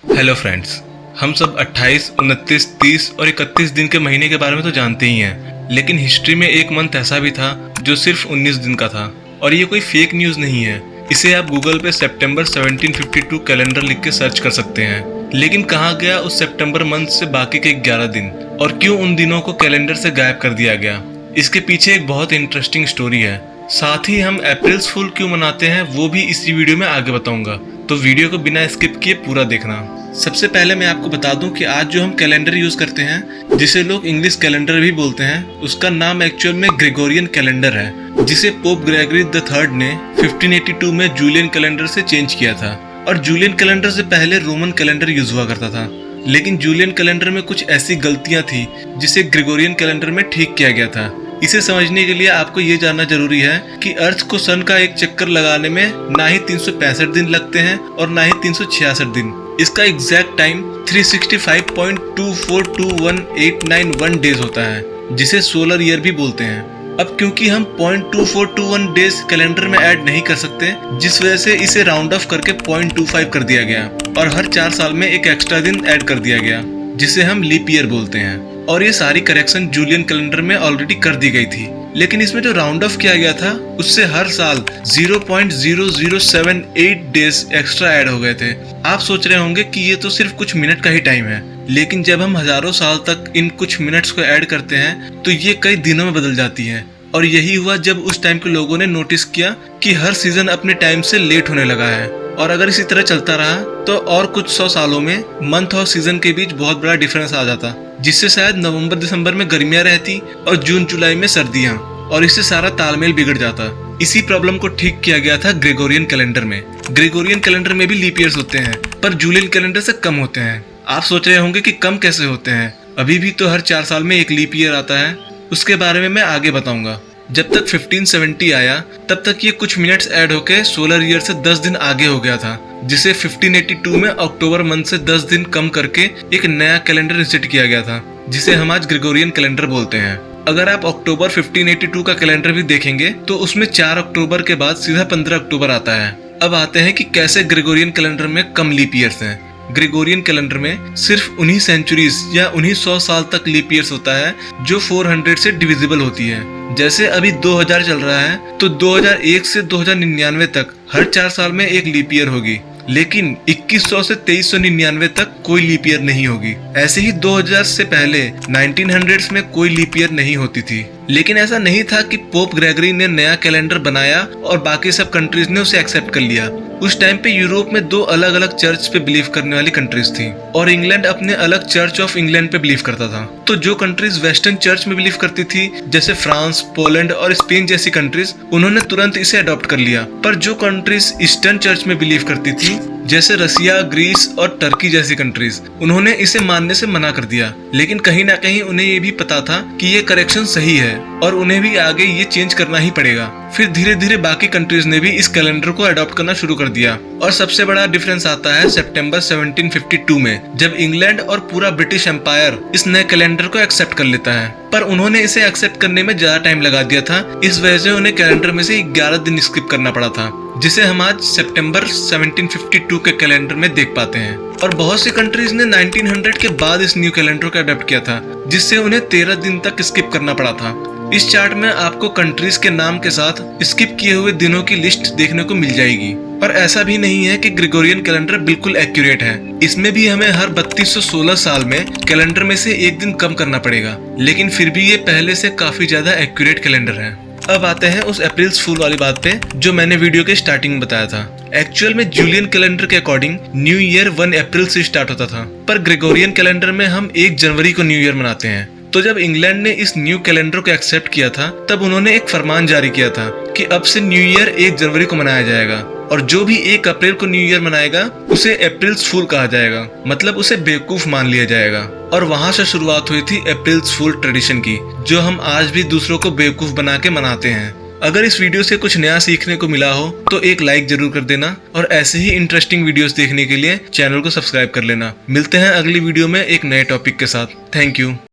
Hello friends, हम सब 28, 29, 30 और 31 दिन के महीने के बारे में तो जानते ही हैं, लेकिन हिस्ट्री में एक मंथ ऐसा भी था जो सिर्फ 19 दिन का था। और ये कोई फेक न्यूज़ नहीं है। इसे आप गूगल पे सितंबर 1752 कैलेंडर लिख के सर्च कर सकते हैं। लेकिन कहाँ गया उस सितंबर मंथ से बाकी के 11 दिन, और क्यों उन दिनों को कैलेंडर से गायब कर दिया गया? इसके पीछे एक बहुत इंटरेस्टिंग स्टोरी है। साथ ही हम अप्रैल्स फूल क्यों मनाते हैं वो भी इसी वीडियो में आगे बताऊंगा, तो वीडियो को बिना स्किप किए पूरा देखना। सबसे पहले मैं आपको बता दूं कि आज जो हम कैलेंडर यूज करते हैं, जिसे लोग इंग्लिश कैलेंडर भी बोलते हैं, उसका नाम एक्चुअल में ग्रेगोरियन कैलेंडर है, जिसे पोप ग्रेगरी द थर्ड ने 1582 में जूलियन कैलेंडर से चेंज किया था। और जूलियन कैलेंडर से पहले रोमन कैलेंडर यूज हुआ करता था, लेकिन जूलियन कैलेंडर में कुछ ऐसी गलतियां थी जिसे ग्रेगोरियन कैलेंडर में ठीक किया गया था। इसे समझने के लिए आपको ये जानना जरूरी है कि अर्थ को सन का एक चक्कर लगाने में ना ही 365 दिन लगते हैं और ना ही 366 दिन। इसका एग्जैक्ट टाइम 365.2421891 डेज होता है, जिसे सोलर ईयर भी बोलते हैं। अब क्योंकि हम 0.2421 डेज कैलेंडर में ऐड नहीं कर सकते, जिस वजह से इसे राउंड ऑफ करके 0.25 कर दिया गया और हर 4 साल में एक एक्स्ट्रा दिन ऐड कर दिया गया, जिसे हम लीप ईयर बोलते हैं। और ये सारी करेक्शन जूलियन कैलेंडर में ऑलरेडी कर दी गई थी, लेकिन इसमें जो राउंड ऑफ किया गया था उससे हर साल 0.0078 डेज एक्स्ट्रा ऐड हो गए थे। आप सोच रहे होंगे कि ये तो सिर्फ कुछ मिनट का ही टाइम है, लेकिन जब हम हजारों साल तक इन कुछ मिनट्स को ऐड करते हैं तो ये कई दिनों में बदल जाती है। और यही हुआ जब उस टाइम के लोगों ने नोटिस किया कि हर सीजन अपने टाइम से लेट होने लगा है। और अगर इसी तरह चलता रहा तो और कुछ 100 सालों में मंथ और सीजन के बीच बहुत बड़ा डिफरेंस आ जाता, जिससे शायद नवंबर दिसंबर में गर्मियां रहती और जून जुलाई में सर्दियां, और इससे सारा तालमेल बिगड़ जाता। इसी प्रॉब्लम को ठीक किया गया था ग्रेगोरियन कैलेंडर में। ग्रेगोरियन कैलेंडर में भी लीप ईयर्स होते हैं, पर जूलियन कैलेंडर से कम होते हैं। आप सोच रहे होंगे कि कम कैसे होते हैं, अभी भी तो हर 4 साल में एक लीप ईयर आता है। उसके बारे में मैं आगे बताऊंगा। जब तक 1570 आया तब तक ये कुछ मिनट्स ऐड होके सोलर ईयर से 10 दिन आगे हो गया था, जिसे 1582 में अक्टूबर मंथ से 10 दिन कम करके एक नया कैलेंडर इंस्टीट्यूट किया गया था, जिसे हम आज ग्रेगोरियन कैलेंडर बोलते हैं। अगर आप अक्टूबर 1582 का कैलेंडर भी देखेंगे तो उसमें 4 अक्टूबर के बाद सीधा 15 अक्टूबर आता है। अब आते हैं कि कैसे ग्रेगोरियन कैलेंडर में कम लीप ईयर्स हैं। ग्रेगोरियन कैलेंडर में सिर्फ उन्हीं सेंचुरीज या उन्हीं 100 साल तक लीप ईयर्स होता है जो 400 से डिविजिबल होती है। जैसे अभी 2000 चल रहा है तो 2001 से 2099 तक हर 4 साल में एक लीप ईयर होगी, लेकिन 2100 से 2399 तक कोई लीप ईयर नहीं होगी। ऐसे ही 2000 से पहले 1900s में कोई लीप ईयर नहीं होती थी। लेकिन ऐसा नहीं था कि पोप ग्रेगरी ने नया कैलेंडर बनाया और बाकी सब कंट्रीज ने उसे एक्सेप्ट कर लिया। उस टाइम पे यूरोप में 2 अलग अलग चर्च पे बिलीव करने वाली कंट्रीज थी, और इंग्लैंड अपने अलग चर्च ऑफ इंग्लैंड पे बिलीव करता था। तो जो कंट्रीज वेस्टर्न चर्च में बिलीव करती थी, जैसे फ्रांस, पोलैंड और स्पेन जैसी कंट्रीज, उन्होंने तुरंत इसे अडॉप्ट कर लिया। पर जो कंट्रीज ईस्टर्न चर्च में बिलीव करती थी, जैसे रसिया, ग्रीस और टर्की जैसी कंट्रीज, उन्होंने इसे मानने से मना कर दिया। लेकिन कहीं ना कहीं उन्हें ये भी पता था कि ये करेक्शन सही है और उन्हें भी आगे ये चेंज करना ही पड़ेगा। फिर धीरे धीरे बाकी कंट्रीज ने भी इस कैलेंडर को अडॉप्ट करना शुरू कर दिया। और सबसे बड़ा डिफरेंस आता है सितंबर 1752 में, जब इंग्लैंड और पूरा ब्रिटिश एम्पायर इस नए कैलेंडर को एक्सेप्ट कर लेता है। पर उन्होंने इसे एक्सेप्ट करने में ज्यादा टाइम लगा दिया था, इस वजह से उन्हें कैलेंडर में से 11 दिन स्किप करना पड़ा था, जिसे हम आज सितंबर 1752 के कैलेंडर में देख पाते हैं। और बहुत सी कंट्रीज ने 1900 के बाद इस न्यू कैलेंडर को अडॉप्ट किया था, जिससे उन्हें 13 दिन तक स्किप करना पड़ा था। इस चार्ट में आपको कंट्रीज के नाम के साथ स्किप किए हुए दिनों की लिस्ट देखने को मिल जाएगी। और ऐसा भी नहीं है कि ग्रेगोरियन कैलेंडर बिल्कुल एक्यूरेट है। इसमें भी हमें हर 3216 साल में कैलेंडर में से एक दिन कम करना पड़ेगा, लेकिन फिर भी ये पहले से काफी ज्यादा एक्यूरेट कैलेंडर है। अब आते हैं उस अप्रैल्स फूल वाली बात पे, जो मैंने वीडियो के स्टार्टिंग में बताया था। एक्चुअल में जूलियन कैलेंडर के अकॉर्डिंग न्यू ईयर 1 अप्रैल से स्टार्ट होता था, पर ग्रेगोरियन कैलेंडर में हम 1 जनवरी को न्यू ईयर मनाते हैं। तो जब इंग्लैंड ने इस न्यू कैलेंडर को एक्सेप्ट किया था, तब उन्होंने एक फरमान जारी किया था कि अब से न्यू ईयर 1 जनवरी को मनाया जाएगा, और जो भी 1 अप्रैल को न्यू ईयर मनाएगा उसे अप्रैल्स फूल कहा जाएगा, मतलब उसे बेवकूफ मान लिया जाएगा। और वहां से शुरुआत हुई थी अप्रैल्स फूल ट्रेडिशन की, जो हम आज भी दूसरों को बेवकूफ बना के मनाते हैं। अगर इस वीडियो से कुछ नया सीखने को मिला हो तो एक लाइक जरूर कर देना, और ऐसे ही इंटरेस्टिंग वीडियोस देखने के लिए चैनल को सब्सक्राइब कर लेना। मिलते हैं अगली वीडियो में एक नए टॉपिक के साथ। Thank you.